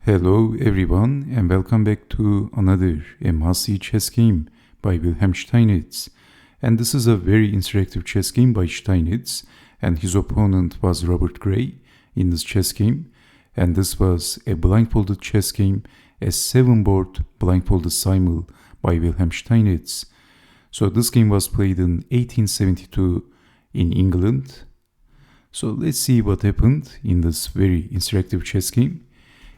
Hello everyone and welcome back to another must-see chess game by Wilhelm Steinitz. And this is a very interactive chess game by Steinitz, and his opponent was Robert Gray in this chess game. And this was a blindfolded chess game, a 7-board blindfolded simul by Wilhelm Steinitz. So this game was played in 1872 in England. So let's see what happened in this very interactive chess game.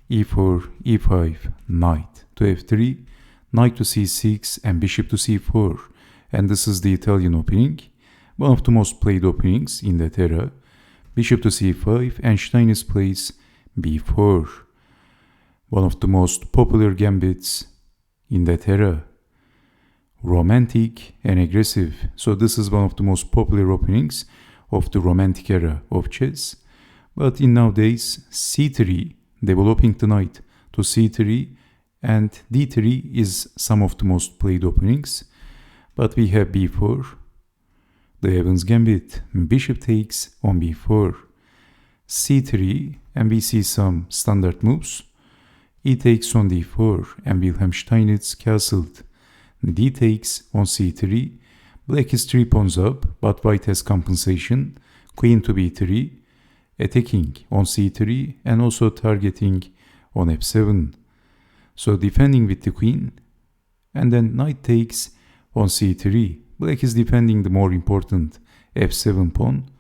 e4, e5, knight to f3, knight to c6 and bishop to c4. And this is the Italian opening, one of the most played openings in that era. Bishop to c5 and Steinitz plays b4, one of the most popular gambits in that era. Romantic and aggressive. So this is one of the most popular openings of the romantic era of chess. But in nowadays, c3, developing the knight to c3, and d3 is some of the most played openings. But we have b4, the Evans Gambit, bishop takes on b4, c3, and we see some standard moves. E takes on d4, and Wilhelm Steinitz castled. D takes on c3, black is 3 pawns up, but white has compensation, queen to b3, attacking on c3 and also targeting on f7. So defending with the queen, and then knight takes on c3. Black is defending the more important f7 pawn,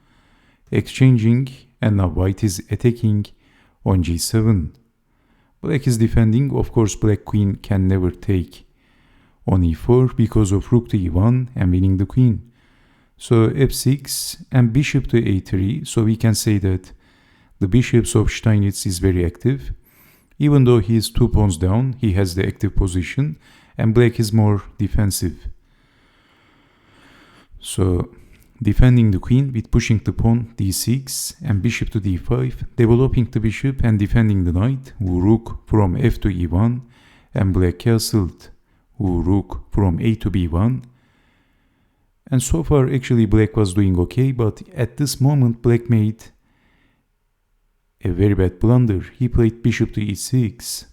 exchanging, and now white is attacking on g7. Black is defending. Of course, black queen can never take on e4 because of rook to e1 and winning the queen. So f6 and bishop to a3. So we can say that the bishops of Steinitz is very active. Even though he is 2 pawns down, he has the active position, and black is more defensive. So defending the queen with pushing the pawn d6 and bishop to d5, developing the bishop and defending the knight, rook from f to e1, and black castled, rook from a to b1. And so far actually black was doing okay, but at this moment black made a very bad blunder. He played bishop to e6.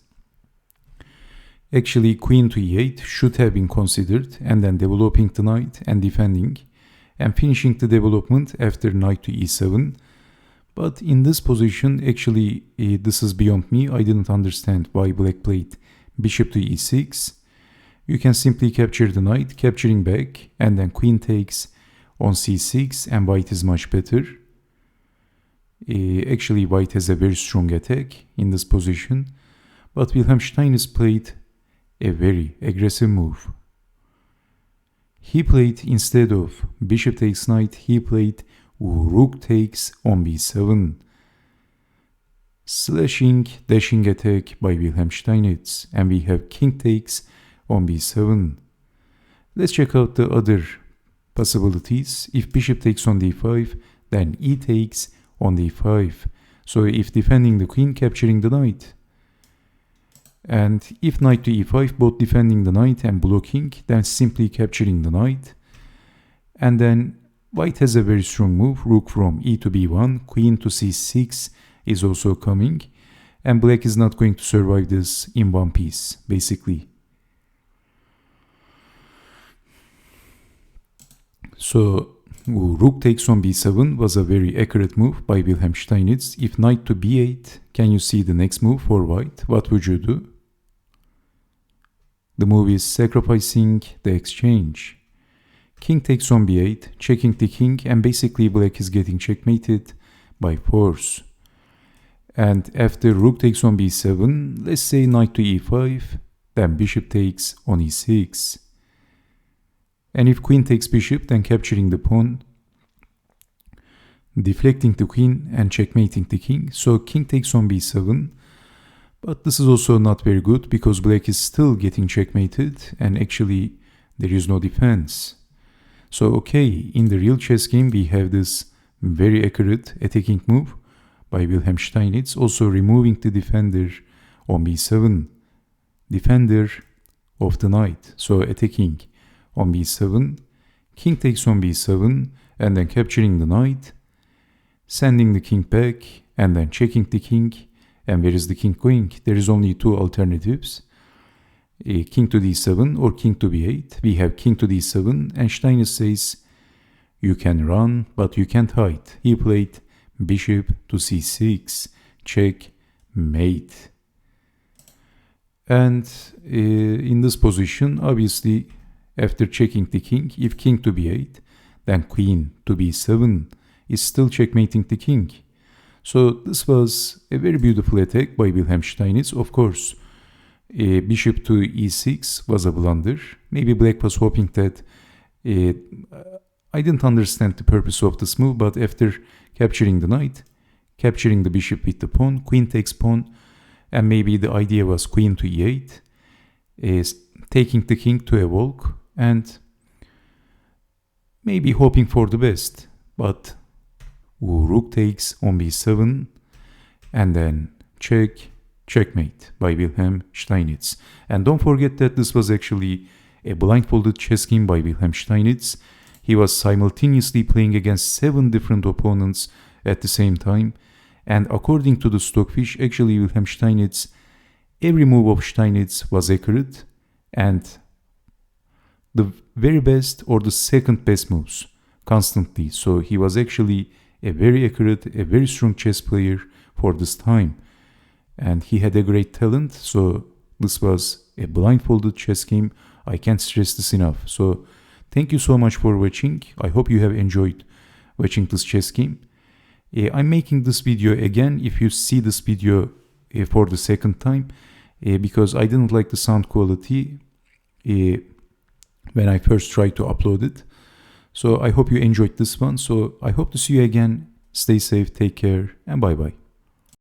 Actually queen to e8 should have been considered, and then developing the knight and defending and finishing the development after knight to e7. But in this position, actually this is beyond me. I didn't understand why black played bishop to e6. You can simply capture the knight, capturing back, and then queen takes on c6, and white is much better. Actually, white has a very strong attack in this position, but Wilhelm Steinitz played a very aggressive move. He played, instead of bishop takes knight, he played rook takes on b7. Slashing, dashing attack by Wilhelm Steinitz, and we have king takes on b7. Let's check out the other possibilities. If bishop takes on d5, then e takes on d5. So if defending the queen, capturing the knight. And if knight to e5, both defending the knight and blocking, then simply capturing the knight. And then white has a very strong move, rook from e to b1, queen to c6 is also coming. And black is not going to survive this in one piece, basically. So rook takes on b7 was a very accurate move by Wilhelm Steinitz. If knight to b8, can you see the next move for white? What would you do? The move is sacrificing the exchange. King takes on b8, checking the king, and basically black is getting checkmated by force. And after rook takes on b7, let's say knight to e5, then bishop takes on e6. And if queen takes bishop, then capturing the pawn, deflecting the queen and checkmating the king. So king takes on b7. But this is also not very good because black is still getting checkmated and actually there is no defense. So okay, in the real chess game we have this very accurate attacking move by Wilhelm Steinitz, also removing the defender on b7. Defender of the knight. So attacking on b7, king takes on b7, and then capturing the knight, sending the king back, and then checking the king, And where is the king going? There is only two alternatives. King to d7 or king to b8. We have king to d7 and Steinitz says you can run but you can't hide. He played bishop to c6, check, mate. And in this position, obviously, after checking the king, if king to b8, then queen to b7 is still checkmating the king. So this was a very beautiful attack by Wilhelm Steinitz. Of course, bishop to e6 was a blunder. Maybe black was hoping that I didn't understand the purpose of this move, but after capturing the knight, capturing the bishop with the pawn, queen takes pawn, and maybe the idea was queen to e8, is taking the king to a walk, and maybe hoping for the best. But rook takes on b7, and then checkmate by Wilhelm Steinitz. And don't forget that this was actually a blindfolded chess game by Wilhelm Steinitz. He was simultaneously playing against 7 different opponents at the same time. And according to the Stockfish, actually Wilhelm Steinitz, every move of Steinitz was accurate, and the very best or the second best moves constantly. So he was actually a very accurate, a very strong chess player for this time. And he had a great talent. So this was a blindfolded chess game. I can't stress this enough. So thank you so much for watching. I hope you have enjoyed watching this chess game. I'm making this video again if you see this video for the second time because I didn't like the sound quality when I first tried to upload it. So I hope you enjoyed this one. So I hope to see you again. Stay safe, take care, and bye bye.